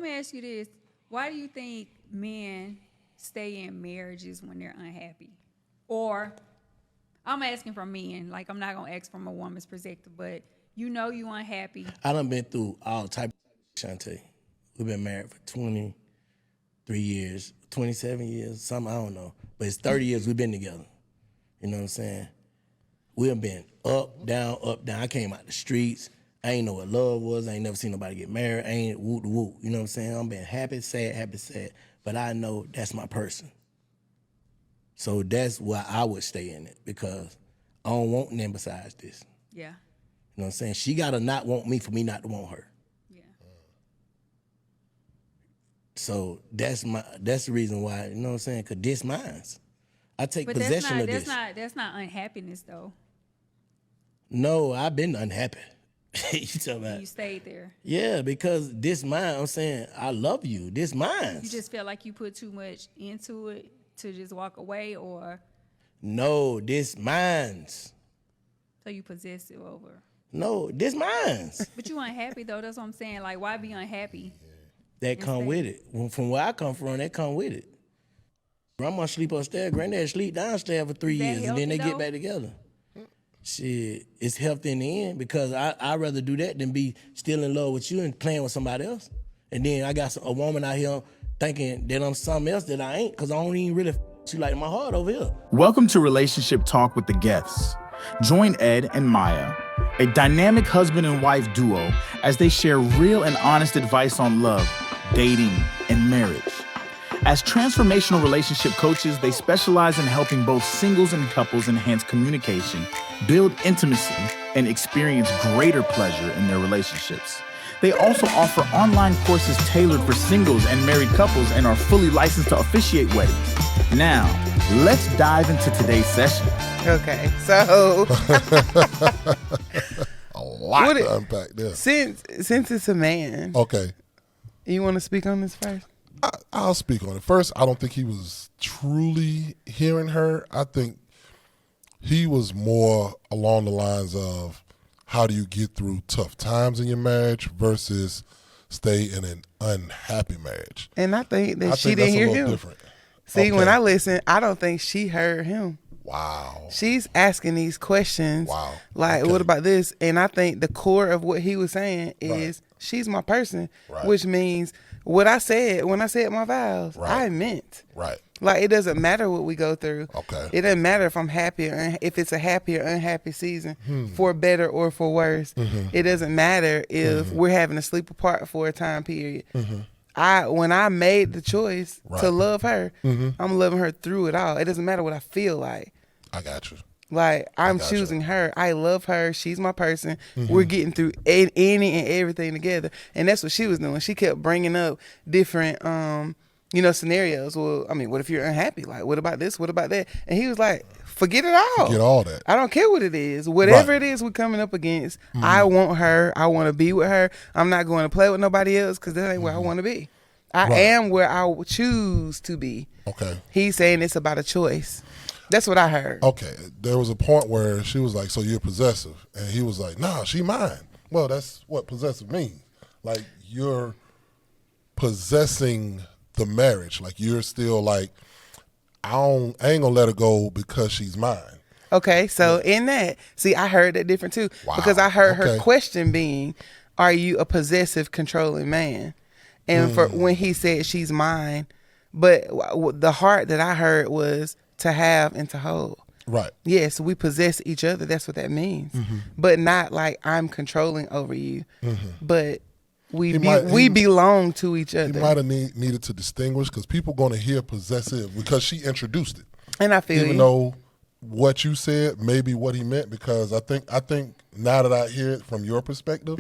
me ask you this. Why do you think men stay in marriages when they're unhappy? Or, I'm asking from men. Like, I'm not going to ask from a woman's perspective, but you unhappy. I done been through all type of Shantae. We've been married for 23 years, 27 years, something, I don't know. But it's 30 years we've been together. You know what I'm saying? We've been up, down, up, down. I came out the streets. I ain't know what love was. I ain't never seen nobody get married. I ain't woo. You know what I'm saying? I'm been happy, sad. But I know that's my person. So that's why I would stay in it, because I don't want nothing besides this. Yeah. You know what I'm saying? She got to not want me for me not to want her. Yeah. So that's the reason why, you know what I'm saying? Because this mine's. I take possession of this. That's not unhappiness, though. No, I've been unhappy. You talking about? You stayed there. Yeah, because this mine, I'm saying, I love you. This mine. You just feel like you put too much into it to just walk away, or? No, this mine's. So you possessive over? No, this mine's. But you unhappy, though. That's what I'm saying. Like, why be unhappy? That come with it. From where I come from, that come with it. Grandma sleep upstairs, granddad sleep downstairs for 3 years, and then they get back together. Shit, it's healthy in the end, because I'd rather do that than be still in love with you and playing with somebody else. And then I got a woman out here thinking that I'm something else that I ain't, because I don't even really you like my heart over here. Welcome to Relationship Talk with the Geths. Join Ed and Maya, a dynamic husband and wife duo, as they share real and honest advice on love, dating, and marriage. As transformational relationship coaches, they specialize in helping both singles and couples enhance communication, build intimacy, and experience greater pleasure in their relationships. They also offer online courses tailored for singles and married couples and are fully licensed to officiate weddings. Now, let's dive into today's session. Okay, so a lot to unpack there. Since it's a man, okay, you want to speak on this first? I'll speak on it. First, I don't think he was truly hearing her. I think he was more along the lines of, how do you get through tough times in your marriage versus stay in an unhappy marriage? And I think that she didn't hear him. Different. See, when I listen, I don't think she heard him. Wow. She's asking these questions. Wow. Like, what about this? And I think the core of what he was saying is, she's my person, which means what I said when I said my vows, I meant. Right. Like, it doesn't matter what we go through. Okay. It doesn't matter if I'm happy or if it's a happy or unhappy season, for better or for worse. It doesn't matter if we're having to sleep apart for a time period. When I made the choice to love her, I'm loving her through it all. It doesn't matter what I feel like. I got you. Like, I'm choosing her. I love her. She's my person. We're getting through any and everything together. And that's what she was doing. She kept bringing up different, scenarios. Well, I mean, what if you're unhappy? Like, what about this? What about that? And he was like, forget it all. Forget all that. I don't care what it is. Whatever it is we're coming up against, I want her. I want to be with her. I'm not going to play with nobody else, because that ain't where I want to be. I am where I choose to be. Okay. He's saying it's about a choice. That's what I heard. Okay. There was a point where she was like, so you're possessive. And he was like, nah, she mine. Well, that's what possessive means. Like, you're possessing the marriage. Like, you're still like, I ain't gonna let her go because she's mine. Okay, so in that, see, I heard that different too. Wow. Because I heard her question being, are you a possessive, controlling man? And for when he said she's mine, but the heart that I heard was to have and to hold. Right. Yes, we possess each other. That's what that means. But not like I'm controlling over you. But we belong to each other. He might have needed to distinguish, because people going to hear possessive because she introduced it. And I feel even though what you said may be what he meant, because I think now that I hear it from your perspective,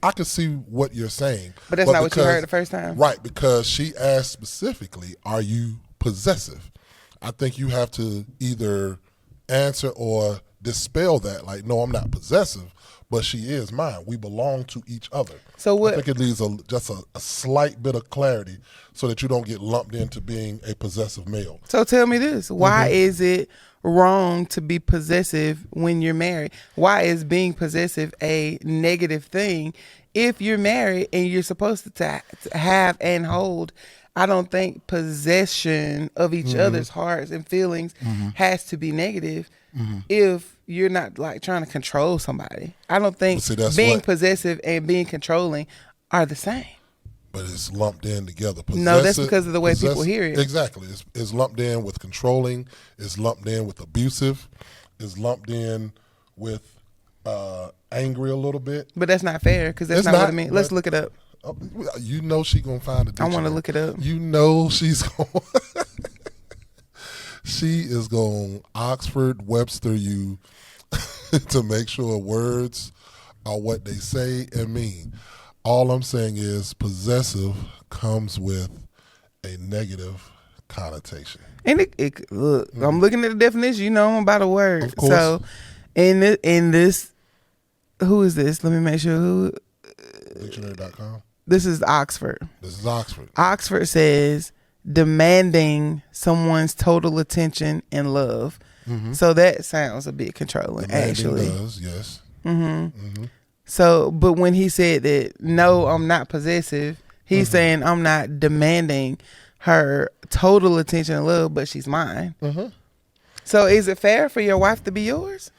I can see what you're saying. But that's not what you heard the first time. Right, because she asked specifically, are you possessive? I think you have to either answer or dispel that. Like, no, I'm not possessive, but she is mine. We belong to each other. So what? I think it needs just a slight bit of clarity so that you don't get lumped into being a possessive male. So tell me this. Why is it wrong to be possessive when you're married? Why is being possessive a negative thing if you're married and you're supposed to have and hold, I don't think possession of each other's hearts and feelings has to be negative if you're not like trying to control somebody. I don't think being possessive and being controlling are the same. But it's lumped in together. No, that's because of the way people hear it. Exactly. It's lumped in with controlling. It's lumped in with abusive. It's lumped in with angry a little bit. But that's not fair because that's not what I mean. Let's look it up. You know she's going to find a dictionary. I want to look it up. You know she's going she is going to Oxford Webster you to make sure words are what they say and mean. All I'm saying is possessive comes with a negative connotation. And look, I'm looking at the definition. You know I'm about a word. Of course. So in this, who is this? Let me make sure who. Dictionary.com. This is Oxford. This is Oxford. Oxford says demanding someone's total attention and love. So that sounds a bit controlling. Demanding actually does, yes. So, but when he said that, no, I'm not possessive, he's saying I'm not demanding her total attention and love, but she's mine. So is it fair for your wife to be yours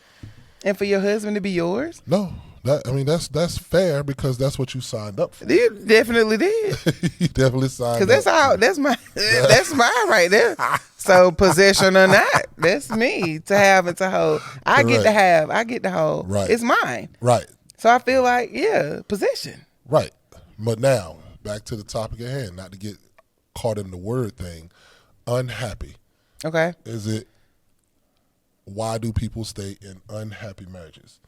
and for your husband to be yours? No. That's fair because that's what you signed up for. You definitely did. You definitely signed up. Because that's mine right there. So possession or not, that's me to have and to hold. I get to have, I get to hold. Right. It's mine. Right. So I feel like, yeah, possession. Right. But now, back to the topic at hand, not to get caught in the word thing. Unhappy. Okay. Why do people stay in unhappy marriages?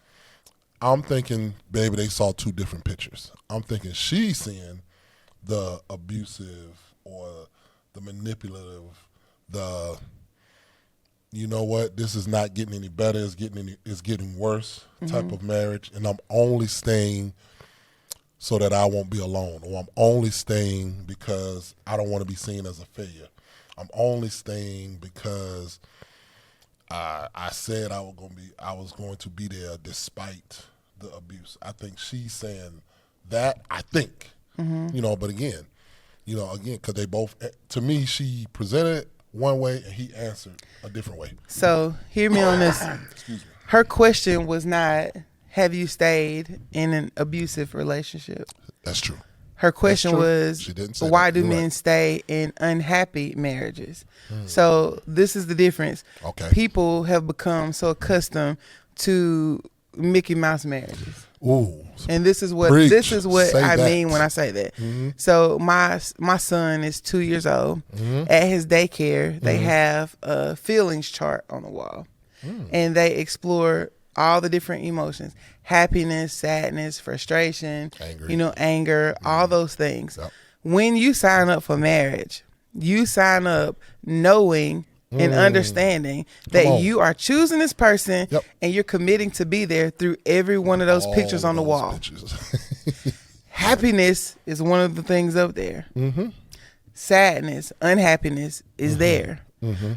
I'm thinking, baby, they saw two different pictures. I'm thinking she's seeing the abusive or the manipulative, you know what, this is not getting any better, it's getting worse type of marriage, and I'm only staying so that I won't be alone, or I'm only staying because I don't want to be seen as a failure. I'm only staying because I said I was going to be there despite the abuse. I think she's saying that. I think, but again, because they both, to me, she presented one way and he answered a different way. So hear me on this. Excuse me. Her question was not, have you stayed in an abusive relationship? That's true. Her question was, she didn't say why that. do men stay in unhappy marriages? So this is the difference. Okay. People have become so accustomed to Mickey Mouse marriages. Ooh. And this is what I mean when I say that. So my son is 2 years old. At his daycare, they have a feelings chart on the wall. And they explore all the different emotions: happiness, sadness, frustration, anger, all those things. Yep. When you sign up for marriage, you sign up knowing and understanding that you are choosing this person and you're committing to be there through every one of those pictures on the wall. Happiness is one of the things up there. Sadness, unhappiness is there.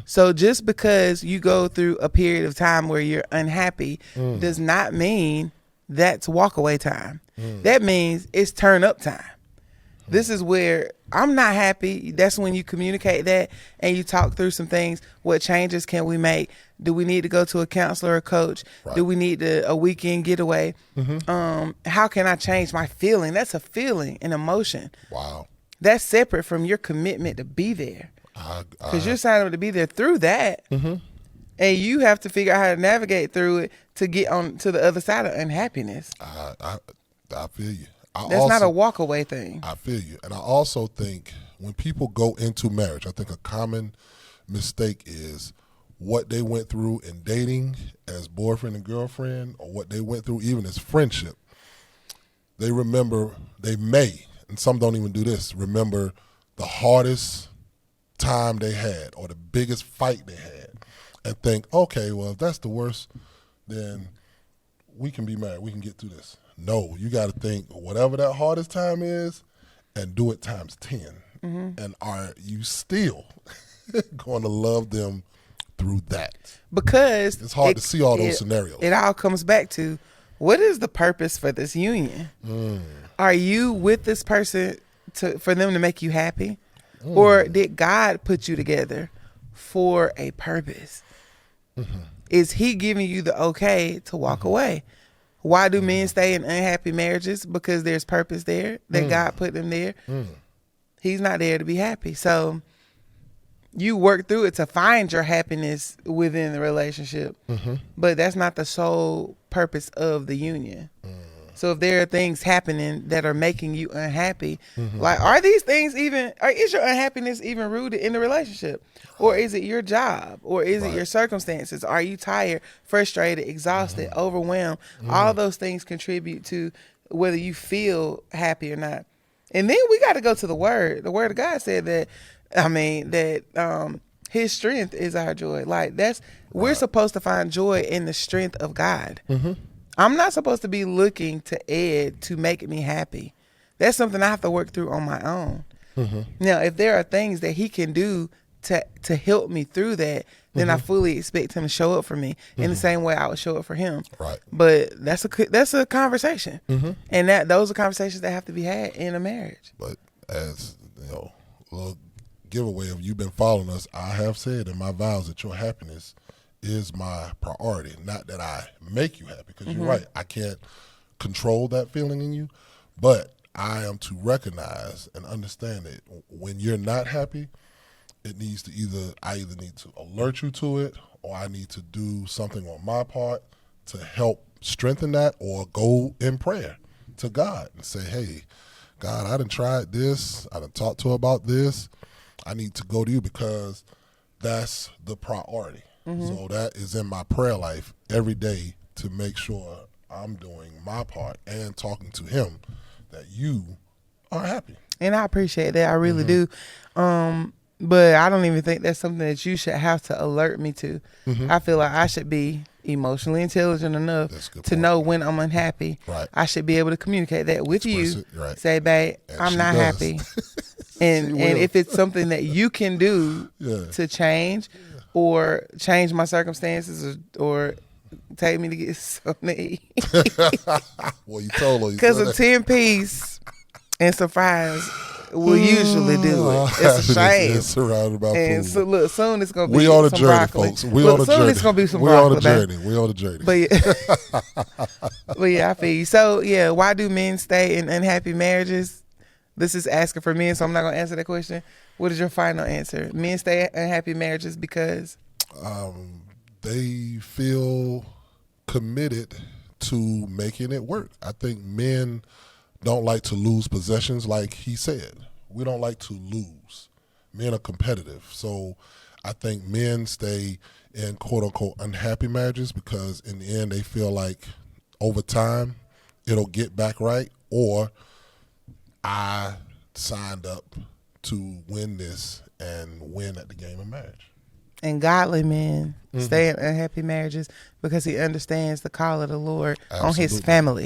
So just because you go through a period of time where you're unhappy does not mean that's walkaway time. That means it's turn up time. This is where I'm not happy. That's when you communicate that and you talk through some things. What changes can we make? Do we need to go to a counselor or coach? Right. Do we need a weekend getaway? How can I change my feeling? That's a feeling, an emotion. Wow. That's separate from your commitment to be there. Because you're signing up to be there through that. And you have to figure out how to navigate through it to get on to the other side of unhappiness. I feel you. That's not a walk away thing. I feel you. And I also think when people go into marriage, I think a common mistake is what they went through in dating as boyfriend and girlfriend, or what they went through even as friendship. They may, and some don't even do this, remember the hardest time they had or the biggest fight they had and think, okay, well, if that's the worst, then we can be married. We can get through this. No, you got to think whatever that hardest time is and do it times 10. And are you still going to love them through that? Because it's hard to see all those scenarios. It all comes back to, what is the purpose for this union? Are you with this person for them to make you happy? Or did God put you together for a purpose? Is he giving you the okay to walk away? Why do men stay in unhappy marriages? Because there's purpose there that God put them there. He's not there to be happy. So you work through it to find your happiness within the relationship. But that's not the sole purpose of the union. So if there are things happening that are making you unhappy, like, are these things is your unhappiness even rooted in the relationship? Or is it your job? Or is it your circumstances? Are you tired, frustrated, exhausted, overwhelmed? All those things contribute to whether you feel happy or not. And then we got to go to the word. The word of God said that, his strength is our joy. Like, we're supposed to find joy in the strength of God. I'm not supposed to be looking to Ed to make me happy. That's something I have to work through on my own. Now, if there are things that he can do to help me through that, then I fully expect him to show up for me in the same way I would show up for him. Right. But that's a conversation, and those are conversations that have to be had in a marriage. But as you know, a little giveaway of you've been following us, I have said in my vows that your happiness is my priority. Not that I make you happy, because you're right, I can't control that feeling in you, but I am to recognize and understand that when you're not happy, it needs to I either need to alert you to it, or I need to do something on my part to help strengthen that, or go in prayer to God and say, hey, God, I done tried this, I done talked to her about this, I need to go to you, because that's the priority. So that is in my prayer life every day, to make sure I'm doing my part and talking to him that you are happy. And I appreciate that. I really do. But I don't even think that's something that you should have to alert me to. I feel like I should be emotionally intelligent enough to know when I'm unhappy. Right. I should be able to communicate that with you. Right. Say, babe, I'm not happy. and if it's something that you can do to change, or change my circumstances, or take me to get something to eat. Well, you told her. Because a 10-piece and some fries will usually do it. It's a shame. It's surrounded by and food. So look, soon it's gonna be we on a some journey, broccoli. folks. We on a journey. Soon it's gonna be some we broccoli. On a journey. We on a journey. But yeah, I feel you. So yeah, why do men stay in unhappy marriages? This is asking for men, so I'm not gonna answer that question. What is your final answer? Men stay in unhappy marriages because they feel committed to making it work. I think men don't like to lose possessions, like he said. We don't like to lose. Men are competitive. So I think men stay in quote-unquote unhappy marriages because in the end they feel like over time it'll get back right, or I signed up to win this and win at the game of marriage. And godly men stay in unhappy marriages because he understands the call of the Lord on his family.